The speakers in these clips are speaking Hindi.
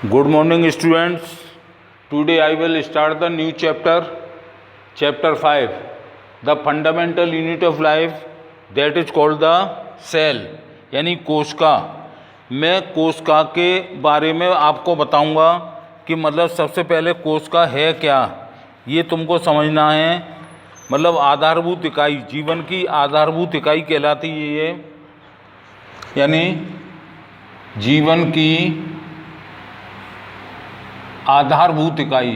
Good morning, students. Today I will start the new chapter 5, the fundamental unit of life, that is called the cell, यानी कोशिका। मैं कोशिका के बारे में आपको बताऊंगा कि मतलब सबसे पहले कोशिका है क्या, ये तुमको समझना है। मतलब आधारभूत इकाई, जीवन की आधारभूत इकाई कहलाती है ये, यानी जीवन की आधारभूत इकाई।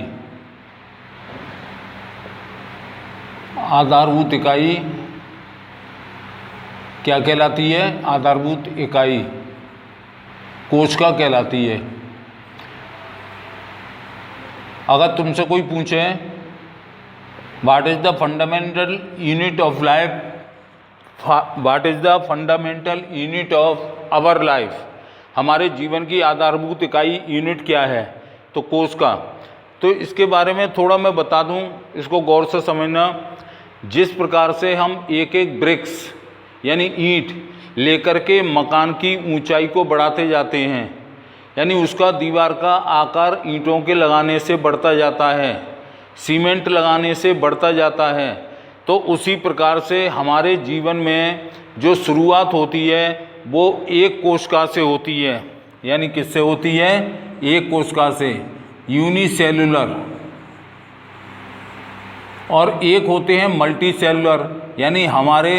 आधारभूत इकाई क्या कहलाती है? आधारभूत इकाई कोशिका कहलाती है। अगर तुमसे कोई पूछे what is the fundamental unit of life, what is the fundamental unit of our life, हमारे जीवन की आधारभूत इकाई यूनिट क्या है, तो कोशिका। तो इसके बारे में थोड़ा मैं बता दूं, इसको गौर से समझना। जिस प्रकार से हम एक एक ब्रिक्स यानी ईंट लेकर के मकान की ऊंचाई को बढ़ाते जाते हैं, यानी उसका दीवार का आकार ईंटों के लगाने से बढ़ता जाता है, सीमेंट लगाने से बढ़ता जाता है, तो उसी प्रकार से हमारे जीवन में जो शुरुआत होती है वो एक कोशिका से होती है। यानी किससे होती है? एक कोशिका से, यूनिसेलुलर। और एक होते हैं मल्टी सेलुलर, यानी हमारे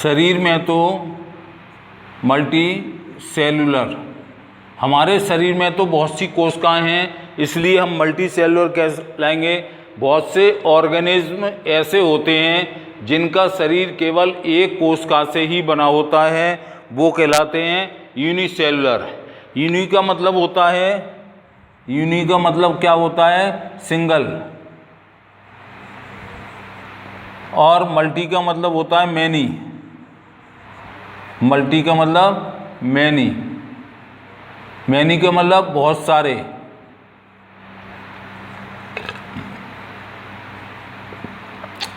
शरीर में तो मल्टी सेलुलर, हमारे शरीर में तो बहुत सी कोशिकाएं हैं, इसलिए हम मल्टी सेलुलर कहलाएंगे। बहुत से ऑर्गेनिज्म ऐसे होते हैं जिनका शरीर केवल एक कोशिका से ही बना होता है, वो कहलाते हैं यूनिसेलुलर। यूनि का मतलब होता है, यूनि का मतलब क्या होता है? सिंगल। और मल्टी का मतलब होता है मैनी। मल्टी का मतलब मैनी, मैनी का मतलब बहुत सारे।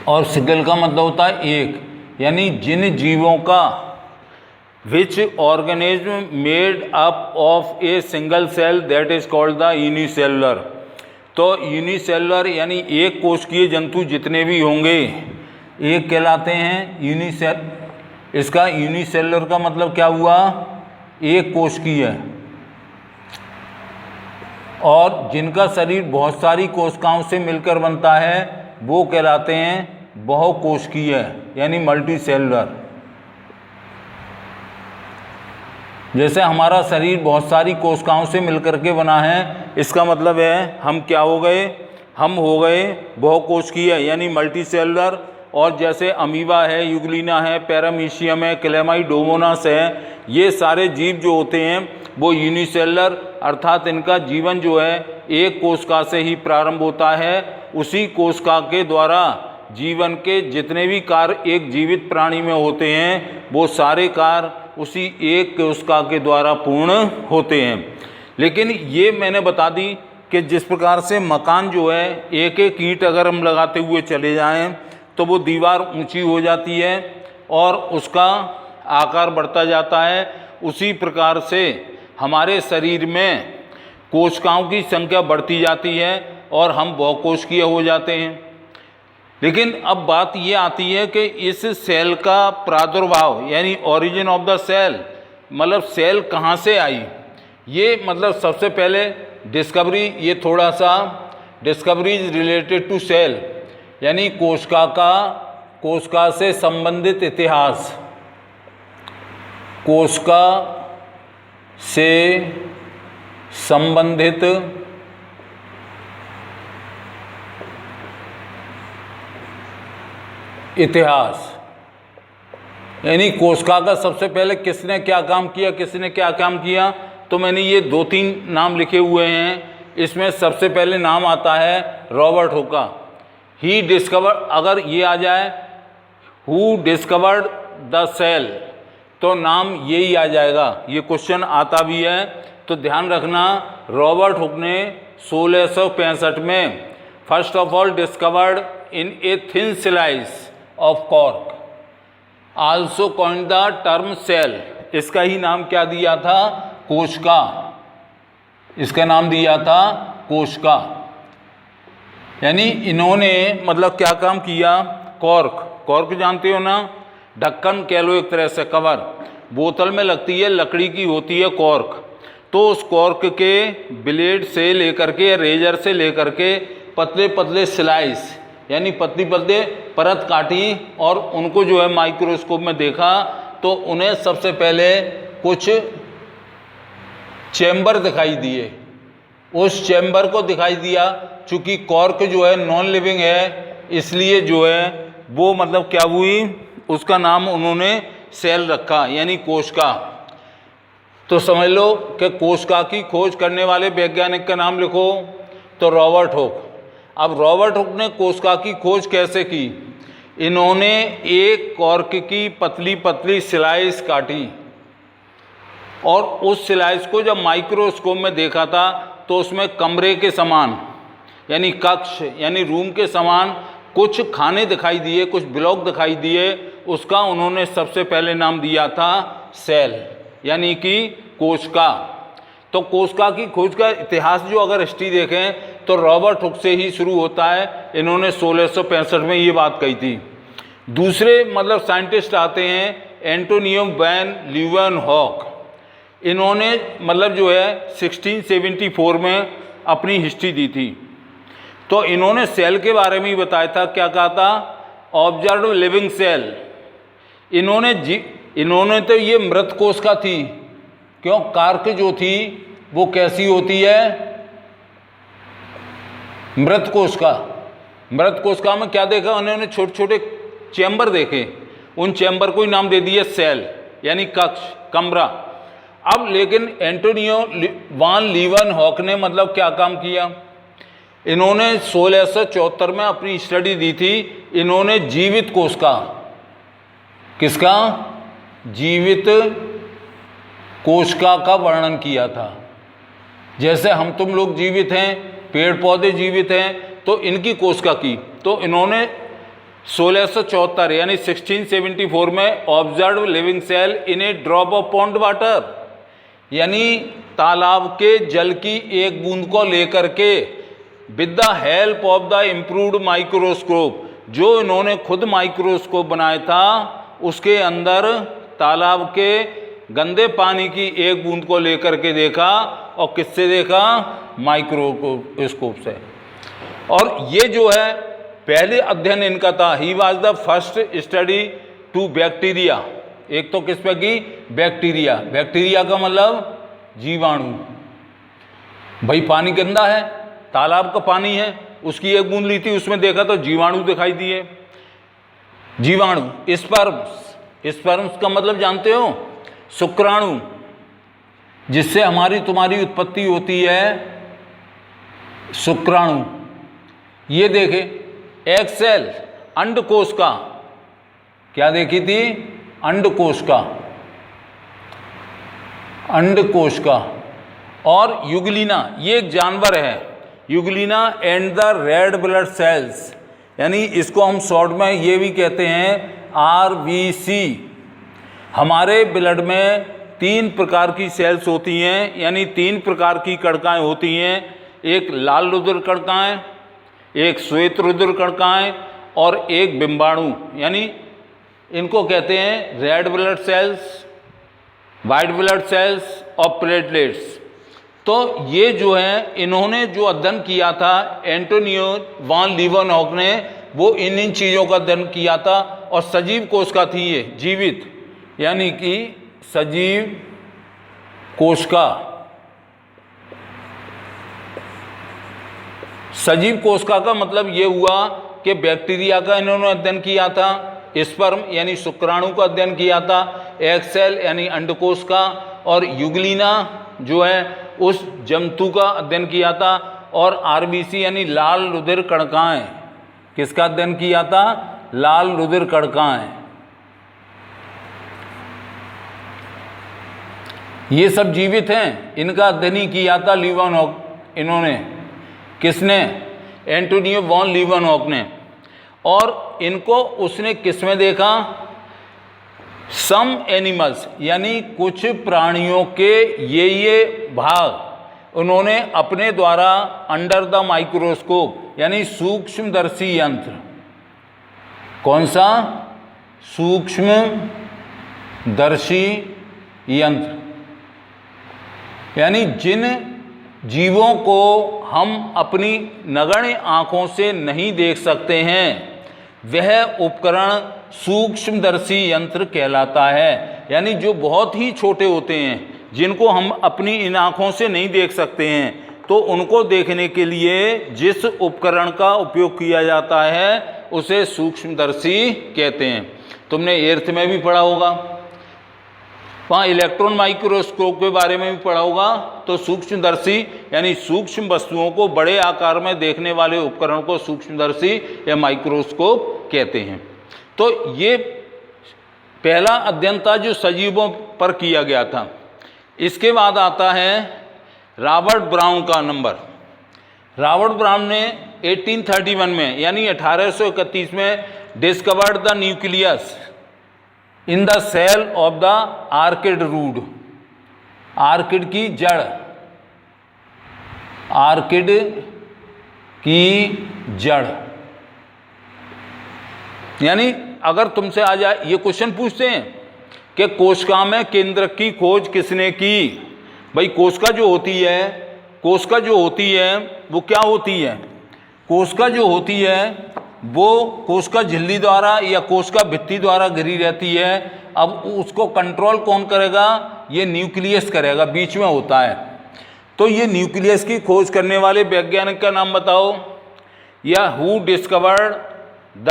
और सिंगल का मतलब होता है एक, यानी जिन जीवों का which organism made up of a single cell that is called the unicellular। तो यूनिसेलुलर यानी एक कोशिकीय जंतु जितने भी होंगे एक कहलाते हैं यूनिसेल। इसका यूनिसेलुलर का मतलब क्या हुआ? एक कोशिकीय। और जिनका शरीर बहुत सारी कोशिकाओं से मिलकर बनता है वो कहलाते हैं बहुकोशिकीय, यानी मल्टी सेलुलर। जैसे हमारा शरीर बहुत सारी कोशिकाओं से मिलकर के बना है, इसका मतलब है हम क्या हो गए? हम हो गए बहुकोशिकीय, यानी मल्टी सेलुलर। और जैसे अमीबा है, यूग्लिना है, पैरामीशियम है, क्लेमाइडोमोनास है, ये सारे जीव जो होते हैं वो यूनिसेलुलर, अर्थात इनका जीवन जो है एक कोशिका से ही प्रारंभ होता है। उसी कोशिका के द्वारा जीवन के जितने भी कार्य एक जीवित प्राणी में होते हैं वो सारे कार्य उसी एक कोशिका के द्वारा पूर्ण होते हैं। लेकिन ये मैंने बता दी कि जिस प्रकार से मकान जो है एक एक ईंट अगर हम लगाते हुए चले जाएं तो वो दीवार ऊंची हो जाती है और उसका आकार बढ़ता जाता है, उसी प्रकार से हमारे शरीर में कोशिकाओं की संख्या बढ़ती जाती है और हम बहुकोशिकीय हो जाते हैं। लेकिन अब बात ये आती है कि इस सेल का प्रादुर्भाव यानी ओरिजिन ऑफ द सेल, मतलब सेल कहाँ से आई, ये मतलब सबसे पहले डिस्कवरी, ये थोड़ा सा discovery is related to cell, यानी कोशिका से संबंधित इतिहास, कोशिका से संबंधित इतिहास, यानी कोशिका का सबसे पहले किसने क्या काम किया, किसने क्या काम किया। तो मैंने ये 2-3 नाम लिखे हुए हैं। इसमें सबसे पहले नाम आता है रॉबर्ट हुक का। ही डिस्कवर्ड, अगर ये आ जाए हु डिस्कवर्ड द सेल तो नाम यही आ जाएगा। ये क्वेश्चन आता भी है तो ध्यान रखना। रॉबर्ट हुक ने 1665 में first of all discovered in a thin slice of cork, also coined the term cell. इसका ही नाम क्या दिया था? कोशिका। इसका नाम दिया था कोशिका। यानी इन्होंने मतलब क्या काम किया, कॉर्क जानते हो ना, ढक्कन कह लो एक तरह से, कवर, बोतल में लगती है, लकड़ी की होती है कॉर्क। तो उस कॉर्क के ब्लेड से लेकर के, रेजर से लेकर के पतले पतले स्लाइस यानी पतली पतले परत काटी और उनको जो है माइक्रोस्कोप में देखा तो उन्हें सबसे पहले कुछ चैम्बर दिखाई दिए। उस चैम्बर को दिखाई दिया, चूंकि कॉर्क जो है नॉन लिविंग है, इसलिए जो है वो मतलब क्या हुई, उसका नाम उन्होंने सेल रखा यानी कोशिका। तो समझ लो कि कोशिका की खोज करने वाले वैज्ञानिक का नाम लिखो तो रॉबर्ट हुक। अब रॉबर्ट हुक ने कोशिका की खोज कैसे की, इन्होंने एक कॉर्क की पतली पतली स्लाइस काटी और उस स्लाइस को जब माइक्रोस्कोप में देखा था तो उसमें कमरे के समान यानी कक्ष यानी रूम के समान कुछ खाने दिखाई दिए, कुछ ब्लॉक दिखाई दिए। उसका उन्होंने सबसे पहले नाम दिया था सेल यानी कि कोशिका। तो कोशिका की खोज का इतिहास जो अगर हिस्ट्री देखें तो रॉबर्ट हुक से ही शुरू होता है। इन्होंने 1665 में ये बात कही थी। दूसरे मतलब साइंटिस्ट आते हैं एंटोनियो वैन लीeuwenhoek। इन्होंने मतलब जो है 1674 में अपनी हिस्ट्री दी थी। तो इन्होंने सेल के बारे में ही बताया था, क्या कहा था, ऑब्जर्व लिविंग सेल। इन्होंने तो ये मृत कोशिका थी, क्यों, कार्क जो थी वो कैसी होती है, मृत कोशिका। मृत कोशिका में क्या देखा उन्होंने, छोटे छोटे चैम्बर देखे, उन चैम्बर को ही नाम दे दिया सेल यानी कक्ष, कमरा। अब लेकिन एंटोनियो वान लीeuwenhoek ने मतलब क्या काम किया, इन्होंने 1674 में अपनी स्टडी दी थी। इन्होंने जीवित कोशिका, किसका, जीवित कोशिका का वर्णन किया था। जैसे हम तुम लोग जीवित हैं, पेड़ पौधे जीवित हैं, तो इनकी कोशिका की। तो इन्होंने 1674 यानी 1674 में observe living cell in a drop of pond water यानी तालाब के जल की एक बूंद को लेकर के with the help of the improved microscope, जो इन्होंने खुद माइक्रोस्कोप बनाया था, उसके अंदर तालाब के गंदे पानी की एक बूंद को लेकर के देखा। और किससे देखा, माइक्रोस्कोप से। और ये जो है पहले अध्ययन इनका था, he was the first study to bacteria. एक तो किस पे की, बैक्टीरिया। बैक्टीरिया का मतलब जीवाणु। भाई पानी गंदा है, तालाब का पानी है, उसकी एक बूंद ली थी, उसमें देखा तो जीवाणु दिखाई दिए। जीवाणु, स्पर्म्स का मतलब जानते हो, शुक्राणु, जिससे हमारी तुम्हारी उत्पत्ति होती है, शुक्राणु। ये देखे एग सेल, अंडकोश का, क्या देखी थी, अंडकोश का, अंडकोश का। और युगलिना, ये एक जानवर है, Euglena and the red blood cells, यानी इसको हम शॉर्ट में ये भी कहते हैं RBC। हमारे ब्लड में 3 प्रकार की सेल्स होती हैं, यानी 3 प्रकार की कणकाएं होती हैं। एक लाल रुधिर कणकाएं, एक श्वेत रुधिर कणकाएं और एक बिंबाणु, यानी इनको कहते हैं red blood cells, white blood cells और प्लेटलेट्स। तो ये जो है इन्होंने जो अध्ययन किया था एंटोनियो वान लीeuwenhoek ने, वो इन चीज़ों का अध्ययन किया था। और सजीव कोशिका थी ये, जीवित यानी कि सजीव कोशिका। सजीव कोशिका का मतलब ये हुआ कि बैक्टीरिया का इन्होंने अध्ययन किया था, स्पर्म यानी शुक्राणु का अध्ययन किया था, एग सेल यानी अंडकोश का, और युगलिना जो है उस जंतु का अध्ययन किया था, और RBC यानी लाल रुधिर कणकाएं, किसका अध्ययन किया था, लाल रुधिर कणकाएं। ये सब जीवित हैं, इनका अध्ययन ही किया था लीeuwenhoek। इन्होंने, किसने, एंटोनियो वान लीeuwenhoek ने। और इनको उसने किस में देखा, सम एनिमल्स यानी कुछ प्राणियों के ये भाग उन्होंने अपने द्वारा अंडर द माइक्रोस्कोप यानी सूक्ष्मदर्शी यंत्र, कौन सा? सूक्ष्मदर्शी यंत्र, यानी जिन जीवों को हम अपनी नगण्य आँखों से नहीं देख सकते हैं वह उपकरण सूक्ष्मदर्शी यंत्र कहलाता है। यानी जो बहुत ही छोटे होते हैं, जिनको हम अपनी इन आँखों से नहीं देख सकते हैं, तो उनको देखने के लिए जिस उपकरण का उपयोग किया जाता है उसे सूक्ष्मदर्शी कहते हैं। तुमने 8th में भी पढ़ा होगा, वहाँ इलेक्ट्रॉन माइक्रोस्कोप के बारे में भी पढ़ा होगा। तो सूक्ष्मदर्शी यानी सूक्ष्म वस्तुओं को बड़े आकार में देखने वाले उपकरण को सूक्ष्मदर्शी या माइक्रोस्कोप कहते हैं। तो ये पहला अध्ययन था जो सजीवों पर किया गया था। इसके बाद आता है रॉबर्ट ब्राउन का नंबर। रॉबर्ट ब्राउन ने 1831 में यानी 1831 में discovered the nucleus in the cell of the orchid root, orchid की जड़, आर्किड की जड़। यानी अगर तुमसे आ जाए ये क्वेश्चन पूछते हैं कि कोशिका में केंद्रक की खोज किसने की? भाई कोशिका जो होती है, कोशिका जो होती है वो क्या होती है? कोशिका जो होती है वो कोशिका झिल्ली द्वारा या कोशिका भित्ति द्वारा घिरी रहती है। अब उसको कंट्रोल कौन करेगा? ये न्यूक्लियस करेगा, बीच में होता है। तो ये न्यूक्लियस की खोज करने वाले वैज्ञानिक का नाम बताओ, या who discovered the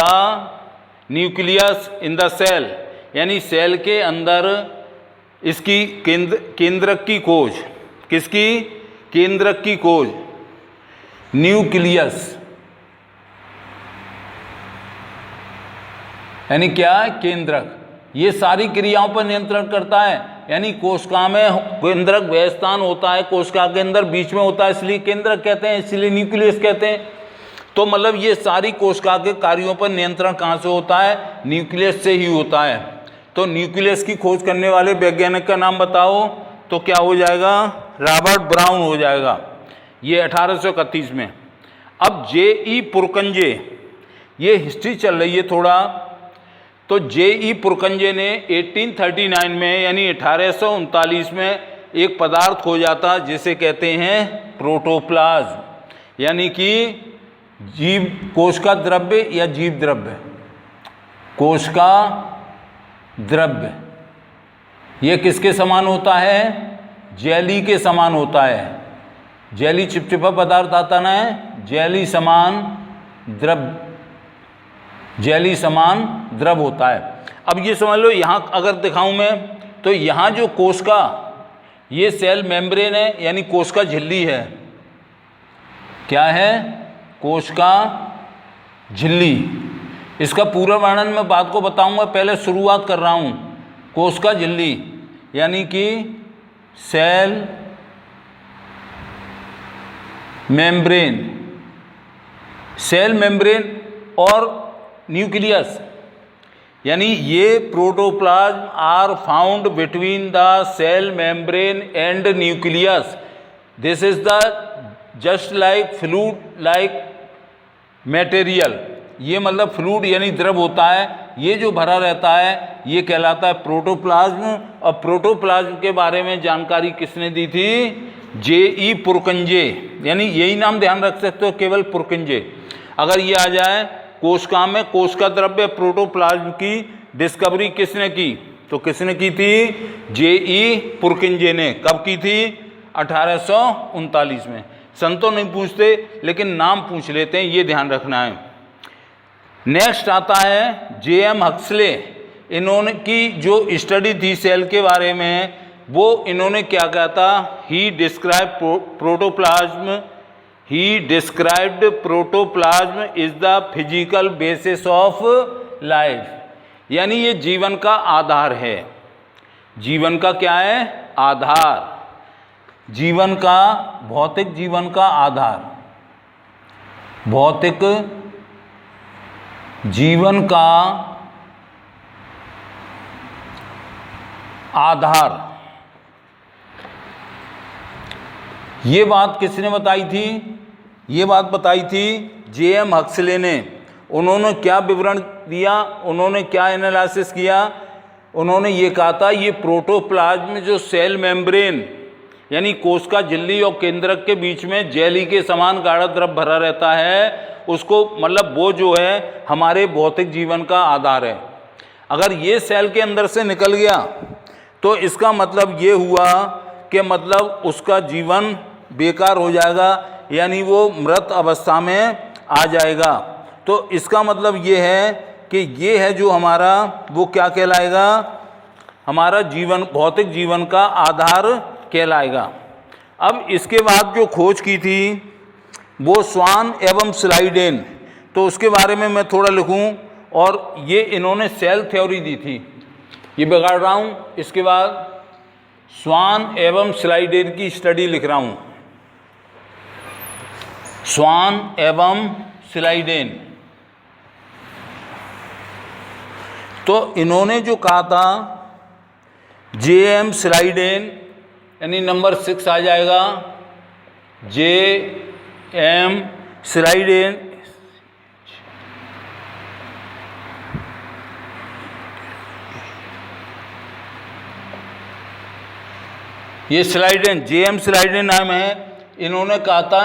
nucleus in the cell, यानी सेल के अंदर इसकी केंद्रक की खोज, किसकी? केंद्रक की खोज, न्यूक्लियस यानी क्या? केंद्रक। ये सारी क्रियाओं पर नियंत्रण करता है। यानी कोशिका में केंद्रक वह स्थान होता है कोशिका के अंदर बीच में होता है, इसलिए केंद्रक कहते हैं, इसलिए न्यूक्लियस कहते हैं। तो मतलब ये सारी कोशिका के कार्यों पर नियंत्रण कहाँ से होता है? न्यूक्लियस से ही होता है। तो न्यूक्लियस की खोज करने वाले वैज्ञानिक का नाम बताओ, तो क्या हो जाएगा? रॉबर्ट ब्राउन हो जाएगा, ये 1831 में। अब J.E. पुरकंजे, ये हिस्ट्री चल रही है थोड़ा। तो J.E. पुरकंजे ने 1839 में यानी 1839 में एक पदार्थ खोजा था जिसे कहते हैं प्रोटोप्लाज्म, यानी कि जीव कोशिका द्रव्य या जीव द्रव्य, कोशिका द्रव्य। ये किसके समान होता है? जेली के समान होता है। जेली चिपचिपा पदार्थ आता ना है, जेली समान द्रव्य, जेली समान द्रव होता है। अब ये समझ लो, यहाँ अगर दिखाऊं मैं तो यहाँ जो कोशिका, ये सेल मेम्ब्रेन है यानी कोशिका झिल्ली है। क्या है? कोशिका झिल्ली। इसका पूरा वर्णन मैं बात को बताऊंगा, पहले शुरुआत कर रहा हूँ। कोशिका झिल्ली यानी कि सेल मेम्ब्रेन, सेल मेम्ब्रेन और न्यूक्लियस, यानी ये protoplasm are found between the cell membrane and nucleus. This is the just like fluid like material. ये मतलब फ्लूइड यानी द्रव होता है, ये जो भरा रहता है ये कहलाता है प्रोटोप्लाज्म। और प्रोटोप्लाज्म के बारे में जानकारी किसने दी थी? J.E. पुरकंजे, यानी यही नाम ध्यान रख सकते हो, केवल पुरकंजे। अगर ये आ जाए कोशिका में कोशिका द्रव्य प्रोटोप्लाज्म की डिस्कवरी किसने की? तो किसने की थी? J.E. पुरकंजे ने। कब की थी? 1839 में। सन तो नहीं पूछते लेकिन नाम पूछ लेते हैं, ये ध्यान रखना है। नेक्स्ट आता है J.M. हक्सले। इन्होंने की जो स्टडी थी सेल के बारे में, वो इन्होंने क्या कहा था? He describe protoplasm, he described protoplasm is the physical basis of life, यानी ये जीवन का आधार है। जीवन का क्या है? आधार। जीवन का, भौतिक जीवन का आधार, भौतिक जीवन का आधार। ये बात किसने बताई थी? ये बात बताई थी जे.एम. हक्सले ने। उन्होंने क्या विवरण दिया, उन्होंने क्या एनालिसिस किया? उन्होंने ये कहा था ये प्रोटोप्लाज्म जो सेल मेम्ब्रेन यानी कोशिका झिल्ली और केंद्रक के बीच में जेली के समान गाढ़ा द्रव भरा रहता है, उसको मतलब वो जो है हमारे भौतिक जीवन का आधार है। अगर ये सेल के अंदर से निकल गया तो इसका मतलब ये हुआ कि मतलब उसका जीवन बेकार हो जाएगा, यानी वो मृत अवस्था में आ जाएगा। तो इसका मतलब ये है कि ये है जो हमारा वो क्या कहलाएगा, हमारा जीवन, भौतिक जीवन का आधार कहलाएगा। अब इसके बाद जो खोज की थी वो स्वान एवं स्लाइडेन, तो उसके बारे में मैं थोड़ा लिखूं। और ये इन्होंने सेल थ्योरी दी थी, ये बिगाड़ रहा हूं। इसके बाद स्वान एवं स्लाइडेन की स्टडी लिख रहा हूं, स्वान एवं स्लाइडेन। तो इन्होंने जो कहा था जे.एम. स्लाइडेन, यानी नंबर 6 आ जाएगा, जे.एम. स्लाइडेन। ये स्लाइडेन, जे.एम. स्लाइडेन नाम है। इन्होंने कहा था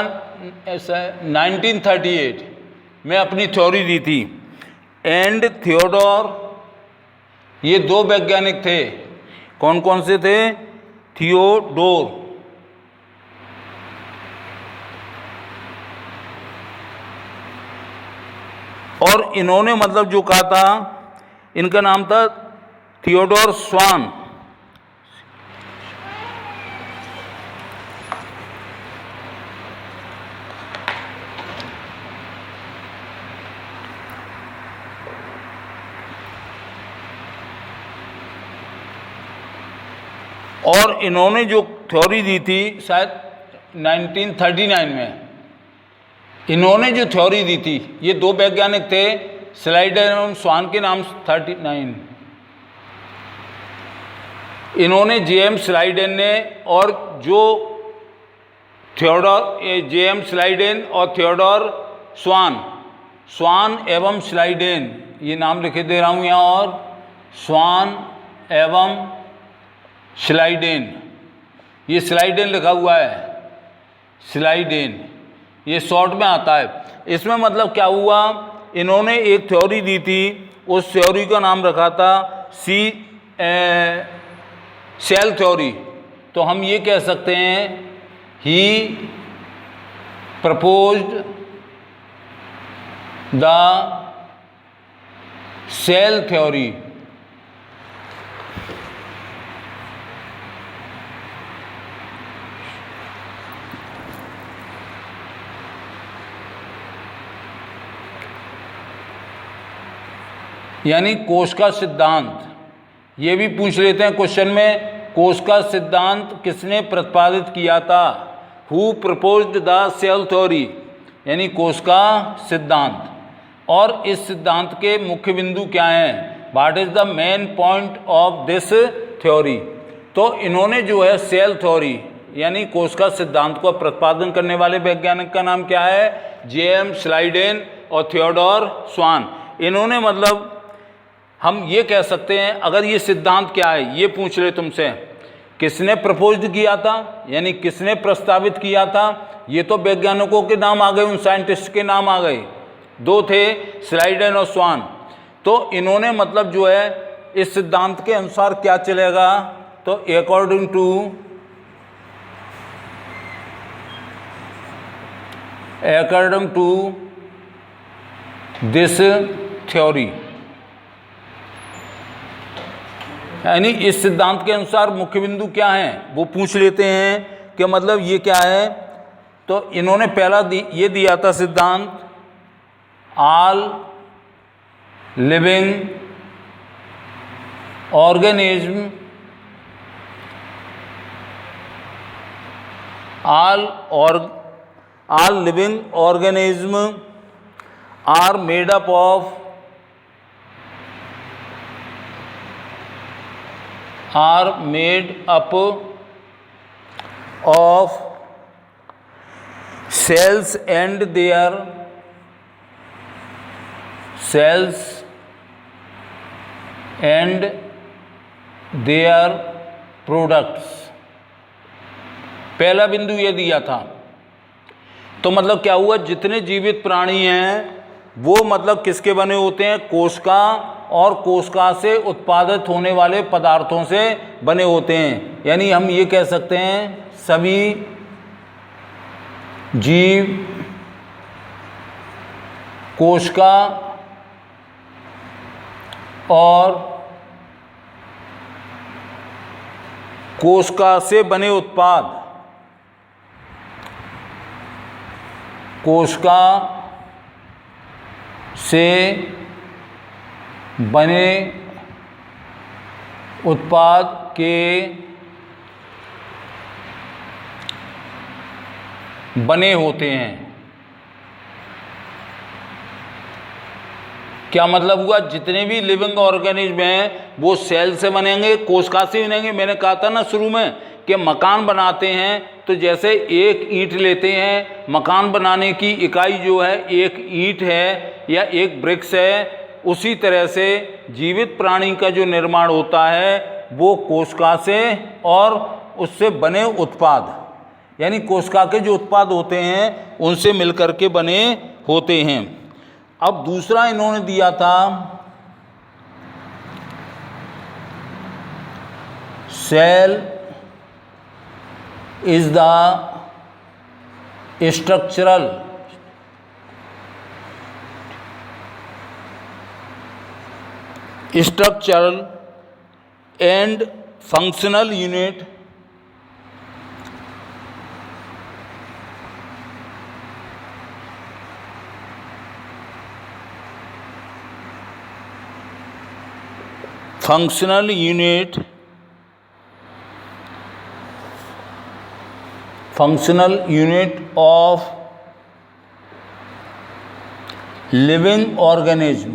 1938 में अपनी थ्योरी दी थी। एंड थियोडोर, ये दो वैज्ञानिक थे। कौन कौन से थे? थियोडोर और इन्होंने मतलब जो कहा था, इनका नाम था थियोडोर स्वान। और इन्होंने जो थ्योरी दी थी शायद 1939 में, इन्होंने जो थ्योरी दी थी, ये दो वैज्ञानिक थे, स्लाइडेन एवं स्वान के नाम 39। इन्होंने जे.एम. स्लाइडेन ने और जो थियोडोर, जे.एम. स्लाइडेन और थियोडोर स्वान, स्वान एवं स्लाइडेन, ये नाम लिखे दे रहा हूँ यहाँ, और स्वान एवं स्लाइडेन, ये स्लाइडेन लिखा हुआ है, स्लाइडेन, ये शॉर्ट में आता है। इसमें मतलब क्या हुआ, इन्होंने एक थ्योरी दी थी, उस थ्योरी का नाम रखा था सेल थ्योरी। तो हम ये कह सकते हैं ही प्रपोज्ड द सेल थ्योरी। यानी कोश का सिद्धांत, ये भी पूछ लेते हैं क्वेश्चन में, कोश का सिद्धांत किसने प्रतिपादित किया था? Who proposed the cell theory, यानी कोश का सिद्धांत। और इस सिद्धांत के मुख्य बिंदु क्या हैं? What is the main point of this theory? तो इन्होंने जो है सेल थ्योरी यानी कोश का सिद्धांत को प्रतिपादन करने वाले वैज्ञानिक का नाम क्या है? जे.एम. स्लाइडेन और थियोडोर स्वान। इन्होंने मतलब हम ये कह सकते हैं, अगर ये सिद्धांत क्या है ये पूछ ले तुमसे, किसने प्रपोज्ड किया था, यानी किसने प्रस्तावित किया था, ये तो वैज्ञानिकों के नाम आ गए, उन साइंटिस्ट के नाम आ गए, दो थे, स्लाइडेन और स्वान। तो इन्होंने मतलब जो है इस सिद्धांत के अनुसार क्या चलेगा, तो अकॉर्डिंग टू दिस थ्योरी, यानी इस सिद्धांत के अनुसार मुख्य बिंदु क्या हैं वो पूछ लेते हैं कि मतलब ये क्या है। तो इन्होंने पहला ये दिया था सिद्धांत, all living organism, all living organism are made up of cells and their products। पहला बिंदु ये दिया था, तो मतलब क्या हुआ, जितने जीवित प्राणी हैं वो मतलब किसके बने होते हैं, कोशिका और कोशिका से उत्पादित होने वाले पदार्थों से बने होते हैं। यानी हम ये कह सकते हैं सभी जीव कोशिका और कोशिका से बने उत्पाद, कोशिका से बने उत्पाद के बने होते हैं। क्या मतलब हुआ, जितने भी लिविंग ऑर्गेनिज्म हैं वो सेल से बनेंगे, कोशिका से बनेंगे। मैंने कहा था ना शुरू में कि मकान बनाते हैं तो जैसे एक ईंट लेते हैं, मकान बनाने की इकाई जो है एक ईंट है या एक ब्रिक्स है, उसी तरह से जीवित प्राणी का जो निर्माण होता है वो कोशिका से और उससे बने उत्पाद, यानी कोशिका के जो उत्पाद होते हैं उनसे मिलकर के बने होते हैं। अब दूसरा इन्होंने दिया था cell is the structural and functional unit functional unit of living organism।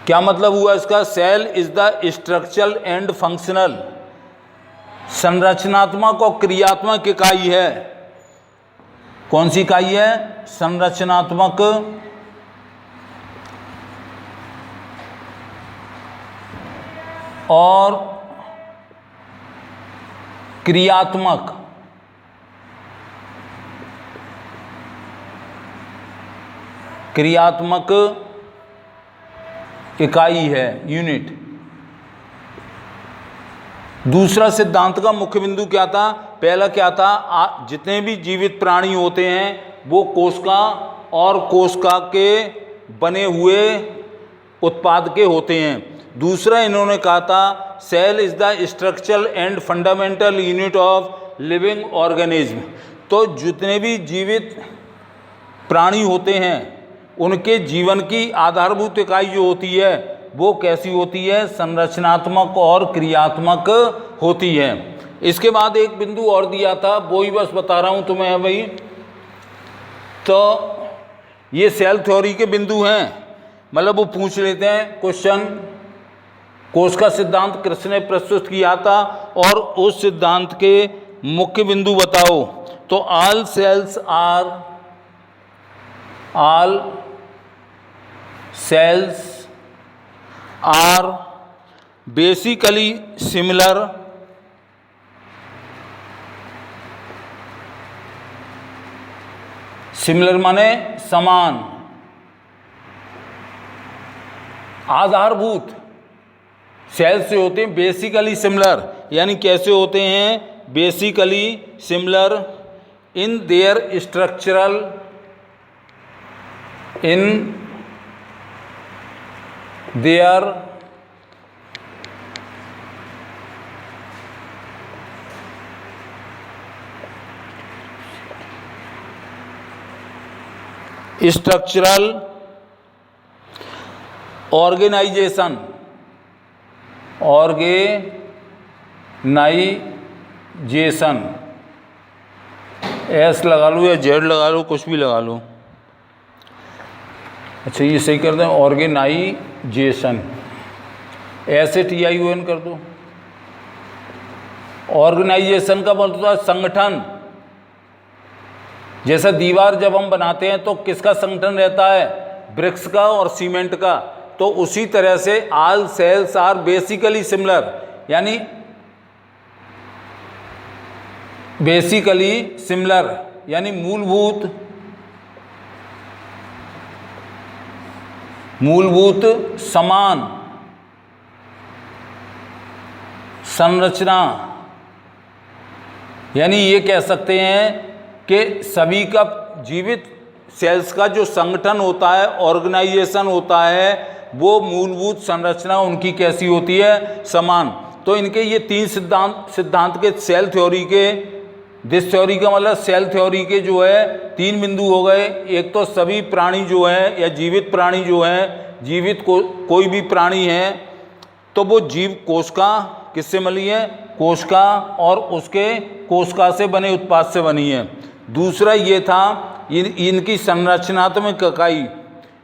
क्या मतलब हुआ इसका, cell is the structural and functional, संरचनात्मक और क्रियात्मक इकाई है। कौन सी इकाई है, संरचनात्मक और क्रियात्मक इकाई है, यूनिट। दूसरा सिद्धांत का मुख्य बिंदु क्या था, पहला क्या था, जितने भी जीवित प्राणी होते हैं वो कोशिका और कोशिका के बने हुए उत्पाद के होते हैं। दूसरा इन्होंने कहा था cell is the structural and fundamental unit of living organism. तो जितने भी जीवित प्राणी होते हैं उनके जीवन की आधारभूत इकाई जो होती है वो कैसी होती है, संरचनात्मक और क्रियात्मक होती है। इसके बाद एक बिंदु और दिया था, वो ही बस बता रहा हूँ तुम्हें भाई। तो ये सेल थ्योरी के बिंदु हैं, मतलब वो पूछ लेते हैं क्वेश्चन, कोश का सिद्धांत कृष्ण ने प्रस्तुत किया था और उस सिद्धांत के मुख्य बिंदु बताओ। तो all cells are basically similar माने समान, आधारभूत सेल्स से होते हैं बेसिकली सिमिलर, यानी कैसे होते हैं, basically similar in their structural, in their structural organisation, S लगा लो या जेड लगा लो, कुछ भी लगा लो। अच्छा ये सही कर दें, ऑर्गेनाइजेशन, SATION कर दो। ऑर्गेनाइजेशन का मतलब है संगठन। जैसा दीवार जब हम बनाते हैं तो किसका संगठन रहता है, ब्रिक्स का और सीमेंट का। तो उसी तरह से all cells are basically similar, यानी बेसिकली सिमिलर यानी मूलभूत समान संरचना, यानी ये कह सकते हैं कि सभी का जीवित सेल्स का जो संगठन होता है, ऑर्गेनाइजेशन होता है, वो मूलभूत संरचना उनकी कैसी होती है, समान। तो इनके ये तीन सिद्धांत के सेल थ्योरी के, दिस थ्योरी का मतलब सेल थ्योरी के जो है तीन बिंदु हो गए। एक तो सभी प्राणी जो है या जीवित प्राणी जो है, जीवित कोई भी प्राणी है तो वो जीव कोशिका किससे मिली है, कोशिका और उसके कोशिका से बने उत्पाद से बनी है। दूसरा ये था इनकी संरचनात्मक इकाई,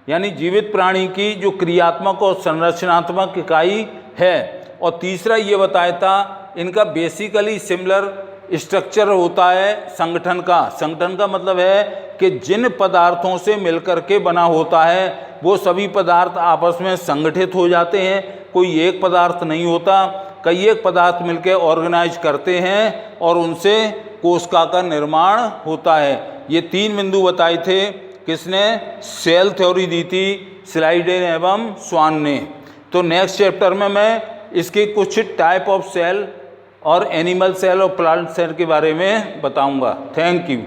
यानी जीवित प्राणी की जो क्रियात्मक और संरचनात्मक इकाई है। और तीसरा ये बताया था इनका बेसिकली सिमिलर स्ट्रक्चर होता है संगठन का। संगठन का मतलब है कि जिन पदार्थों से मिलकर के बना होता है वो सभी पदार्थ आपस में संगठित हो जाते हैं। कोई एक पदार्थ नहीं होता, कई एक पदार्थ मिलकर ऑर्गेनाइज करते हैं और उनसे कोशिका का निर्माण होता है। ये तीन बिंदु बताए थे किसने, सेल थ्योरी दी थी स्लाइडेन एवं स्वान ने। तो नेक्स्ट चैप्टर में मैं इसके कुछ टाइप ऑफ सेल और एनिमल सेल और प्लांट सेल के बारे में बताऊंगा। Thank you.